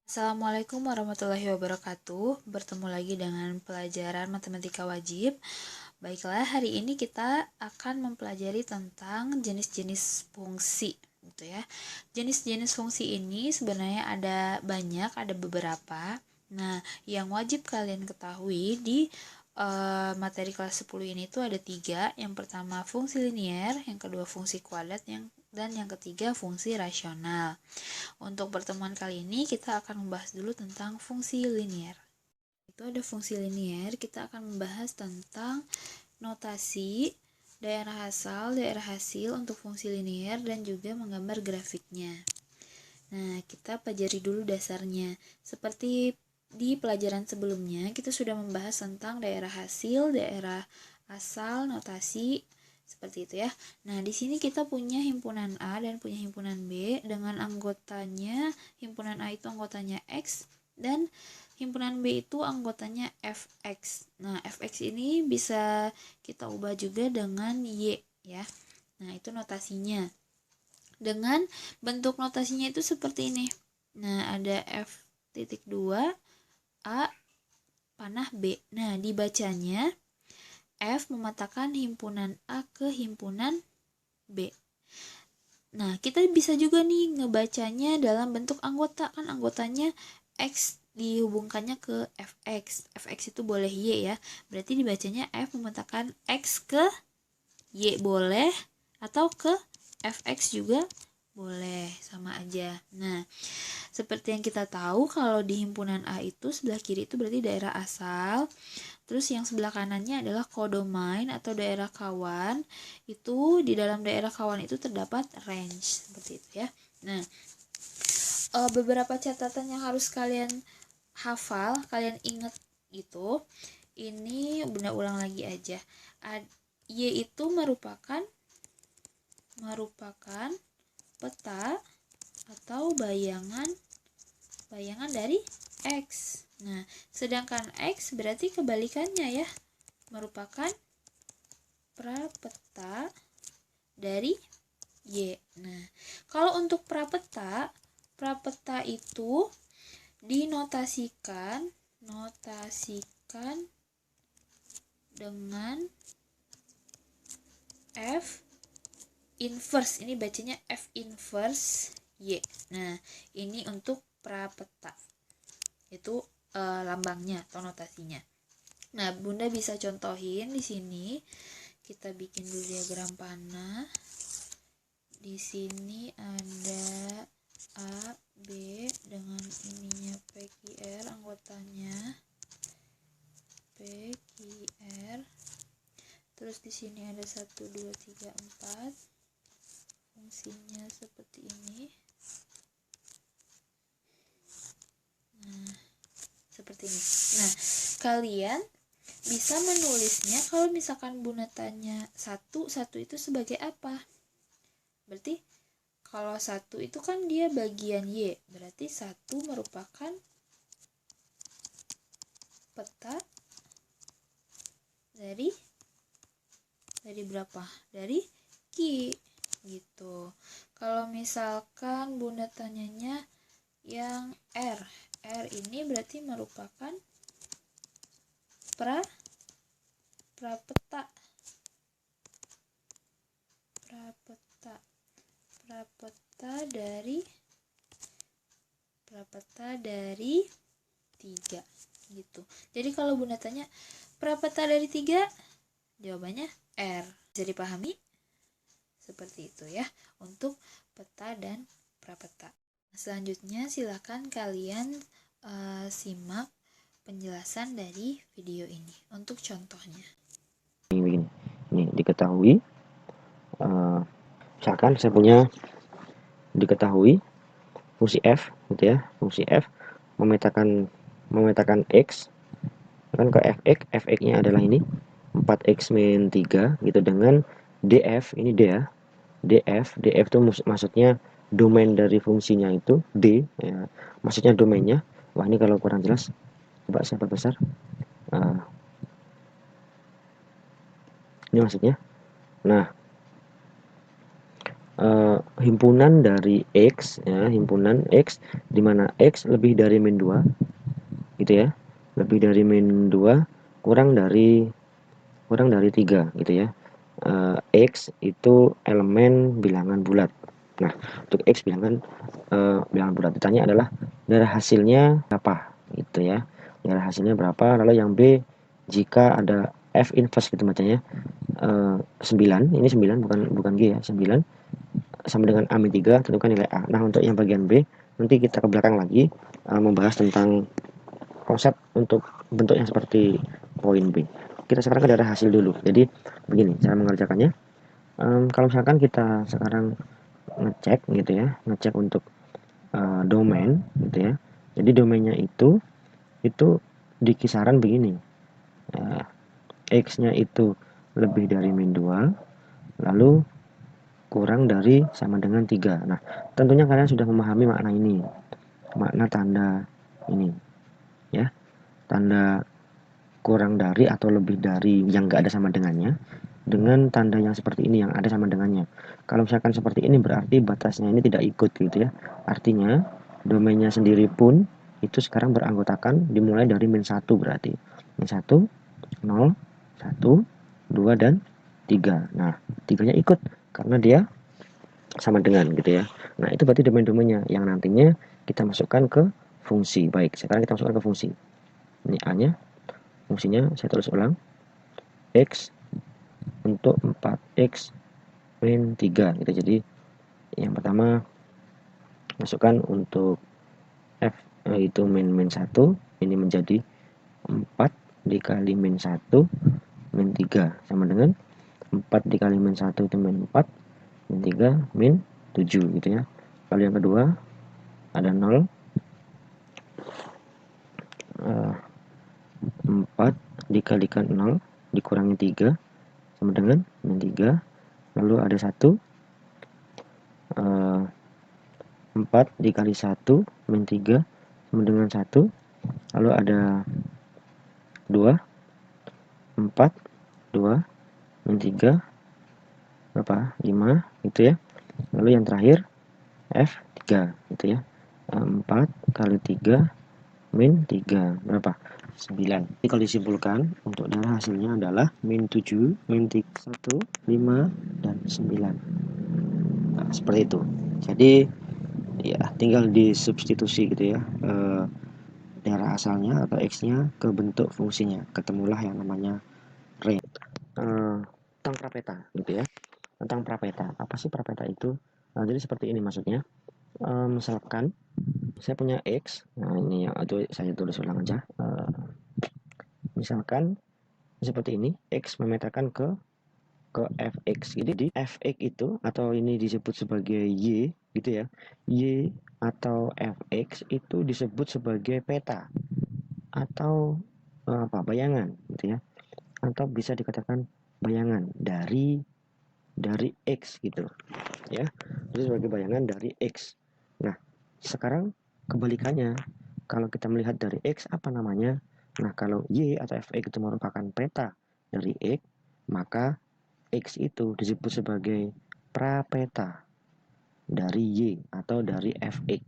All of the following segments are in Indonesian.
Assalamualaikum warahmatullahi wabarakatuh. Bertemu lagi dengan pelajaran matematika wajib. Baiklah, hari ini kita akan mempelajari tentang jenis-jenis fungsi, gitu ya. Jenis-jenis fungsi ini sebenarnya ada banyak, ada beberapa. Nah, yang wajib kalian ketahui di materi kelas 10 ini tuh ada 3. Yang pertama fungsi linier, yang kedua fungsi kuadrat, dan yang ketiga fungsi rasional. Untuk pertemuan kali ini kita akan membahas dulu tentang fungsi linier. Itu ada fungsi linier, kita akan membahas tentang notasi, daerah asal, daerah hasil untuk fungsi linier dan juga menggambar grafiknya. Nah, kita pelajari dulu dasarnya. Seperti di pelajaran sebelumnya, kita sudah membahas tentang daerah hasil, daerah asal, notasi, seperti itu ya. Nah, di sini kita punya himpunan A dan punya himpunan B dengan anggotanya. Himpunan A itu anggotanya X dan himpunan B itu anggotanya Fx. Nah, Fx ini bisa kita ubah juga dengan Y ya. Nah, itu notasinya. Dengan bentuk notasinya itu seperti ini. Nah, ada F titik 2 A panah B. Nah, dibacanya F mematakan himpunan A ke himpunan B. Nah, kita bisa juga nih ngebacanya dalam bentuk anggota. Kan anggotanya X dihubungkannya ke Fx. Fx itu boleh Y ya. Berarti dibacanya F mematakan X ke Y boleh. Atau ke Fx juga boleh, sama aja. Nah, seperti yang kita tahu kalau di himpunan A itu sebelah kiri itu berarti daerah asal. Terus yang sebelah kanannya adalah kodomain atau daerah kawan. Itu di dalam daerah kawan itu terdapat range seperti itu ya. Nah, beberapa catatan yang harus kalian hafal, kalian ingat gitu. Ini bunda ulang lagi aja. Y itu merupakan peta atau bayangan dari X. Nah, sedangkan X berarti kebalikannya ya, merupakan prapeta dari Y. Nah, kalau untuk prapeta itu dinotasikan dengan F inverse. Ini bacanya F inverse Y. Nah, ini untuk prapeta. Itu lambangnya atau notasinya. Nah, Bunda bisa contohin di sini. Kita bikin dulu diagram panah. Di sini ada A, B dengan ininya PQR anggotanya. PQR. Terus di sini ada 1 2 3 4. Fungsinya seperti ini. Nah, seperti ini. Nah, kalian bisa menulisnya kalau misalkan Bunda tanya satu itu sebagai apa? Berarti kalau 1 itu kan dia bagian Y, berarti 1 merupakan peta dari berapa? Dari Q gitu. Kalau misalkan Bunda tanyanya yang R ini berarti merupakan prapeta dari 3 gitu. Jadi kalau Bunda tanya prapeta dari 3, jawabannya R. Bisa dipahami? Seperti itu ya untuk peta dan prapeta. Selanjutnya silakan kalian simak penjelasan dari video ini untuk contohnya. Ini diketahui, misalkan saya punya diketahui fungsi f gitu ya, fungsi f memetakan x kan ke fx nya adalah ini 4x min 3 gitu dengan df, ini d ya, df itu maksudnya domain dari fungsinya itu d ya, maksudnya domainnya. Wah, ini kalau kurang jelas coba saya perbesar. Ini maksudnya. Nah, himpunan dari X, ya, himpunan X, di mana X lebih dari min 2, gitu ya, lebih dari min 2 kurang dari 3 gitu ya. X itu elemen bilangan bulat. Nah, untuk X bilangan bulat, ditanya adalah dari hasilnya berapa gitu ya, dari hasilnya berapa. Lalu yang B, jika ada F inverse gitu bacanya, 9, ini 9 bukan G ya, 9 sama dengan A min 3, tentukan nilai A. Nah, untuk yang bagian B nanti kita ke belakang lagi membahas tentang konsep untuk bentuk yang seperti poin B. Kita sekarang ke daerah hasil dulu. Jadi begini cara mengerjakannya. Kalau misalkan kita sekarang ngecek gitu ya, ngecek untuk domain gitu ya. Jadi domainnya itu di kisaran begini. X-nya itu lebih dari min 2, lalu kurang dari sama dengan 3. Nah, tentunya kalian sudah memahami makna ini. Makna tanda ini ya. Tanda kurang dari atau lebih dari yang enggak ada sama dengannya, dengan tanda yang seperti ini yang ada sama dengannya. Kalau misalkan seperti ini berarti batasnya ini tidak ikut gitu ya. Artinya domainnya sendiri pun itu sekarang beranggotakan dimulai dari min 1 berarti. Min 1, 0, 1, 2, dan 3. Nah, 3-nya ikut karena dia sama dengan gitu ya. Nah, itu berarti domain-domainnya yang nantinya kita masukkan ke fungsi. Baik, sekarang kita masukkan ke fungsi. Ini A-nya, fungsinya saya tulis ulang. X untuk 4X min 3 gitu. Jadi yang pertama masukkan untuk F itu min 1, ini menjadi 4 dikali min 1 min 3 sama dengan 4 dikali min 1 itu min 4, min 3 min 7 gitu ya. Lalu yang kedua ada 0, 4 dikalikan 0 dikurangi 3 sama dengan min 3. Lalu ada 1, 4 dikali 1 min 3 sama dengan 1. Lalu ada 2, 4, 2 min 3 berapa? 5 gitu ya. Lalu yang terakhir F 3 gitu ya. 4 kali 3 min 3 berapa? 9. Jadi kalau disimpulkan untuk darah hasilnya adalah min 7, min 1, 5, dan 9. Nah, seperti itu. Jadi ya tinggal disubstitusi gitu ya, daerah asalnya atau X-nya ke bentuk fungsinya. Ketemulah yang namanya range. Tentang prapeta gitu ya. Tentang prapeta. Apa sih prapeta itu? Nah, jadi seperti ini maksudnya. Misalkan saya punya X. Nah, ini yang itu saya tulis ulang aja. Misalkan seperti ini, X memetakan ke fx. Jadi fx itu atau ini disebut sebagai y gitu ya. Y atau fx itu disebut sebagai peta atau bayangan gitu ya. Atau bisa dikatakan bayangan dari x gitu ya. Jadi sebagai bayangan dari x. Nah, sekarang kebalikannya, kalau kita melihat dari x apa namanya? Nah, kalau y atau fx itu merupakan peta dari x, maka X itu disebut sebagai prapeta dari Y atau dari Fx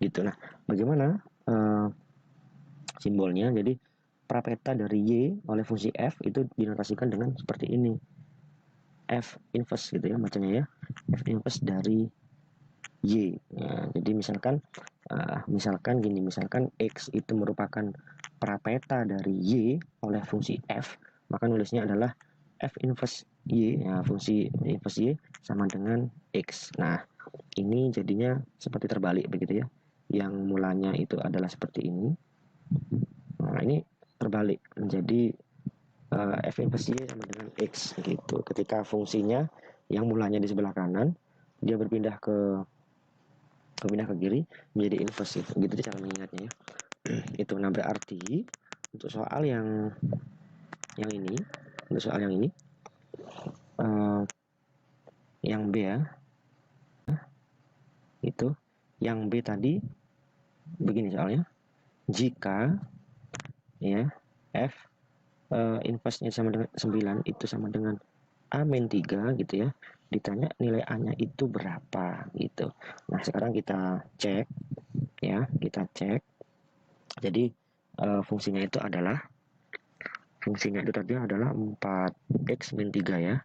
gitu. Nah, bagaimana simbolnya? Jadi prapeta dari Y oleh fungsi F itu dinotasikan dengan seperti ini. F inverse gitu ya bacanya ya. F inverse dari Y. Nah, jadi misalkan gini, misalkan X itu merupakan prapeta dari Y oleh fungsi F, maka nulisnya adalah F inverse Y, ya, fungsi inverse Y sama dengan X. Nah, ini jadinya seperti terbalik begitu ya. Yang mulanya itu adalah seperti ini. Nah, ini terbalik menjadi F inverse Y sama dengan X gitu. Ketika fungsinya yang mulanya di sebelah kanan, dia berpindah ke kiri menjadi inverse gitu cara mengingatnya ya. Itu. Nah, berarti untuk soal yang ini, untuk soal yang ini, yang B ya, itu yang B tadi begini soalnya, jika ya F inverse-nya sama dengan 9 itu sama dengan A min 3 gitu ya, ditanya nilai A-nya itu berapa gitu. Nah, sekarang kita cek ya, kita cek. Jadi fungsinya itu tadi adalah 4x min 3 ya.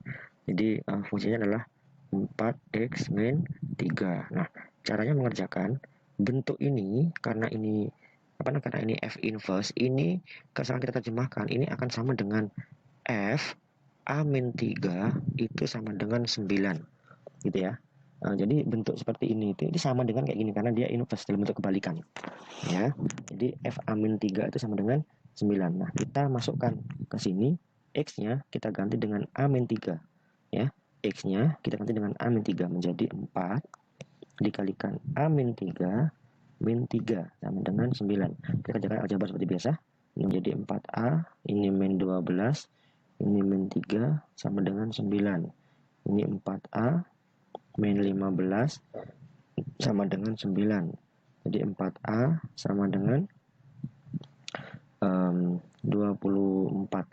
Jadi fungsinya adalah 4x min 3. Nah, caranya mengerjakan bentuk ini karena ini karena ini f inverse ini kalau kita terjemahkan ini akan sama dengan f a min 3 itu sama dengan 9 gitu ya. Jadi bentuk seperti ini itu sama dengan kayak gini karena dia inverse dalam bentuk kebalikan ya. Jadi f a min 3 itu sama dengan 9. Nah, kita masukkan ke sini x-nya kita ganti dengan a min 3 ya. X-nya kita ganti dengan a min 3 menjadi 4 dikalikan a min 3 min 3 sama dengan 9. Kita kerjakan aljabar seperti biasa. Ini menjadi 4a, ini min 12, ini min 3 sama dengan 9. Ini 4a min 15 sama dengan 9. Jadi 4a sama dengan 24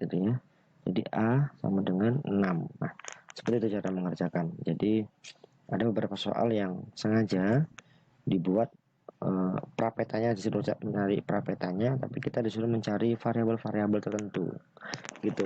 gitu ya. Jadi A sama dengan 6. Nah, seperti itu cara mengerjakan. Jadi ada beberapa soal yang sengaja dibuat prapetanya disuruh mencari prapetanya, tapi kita disuruh mencari variabel-variabel tertentu gitu.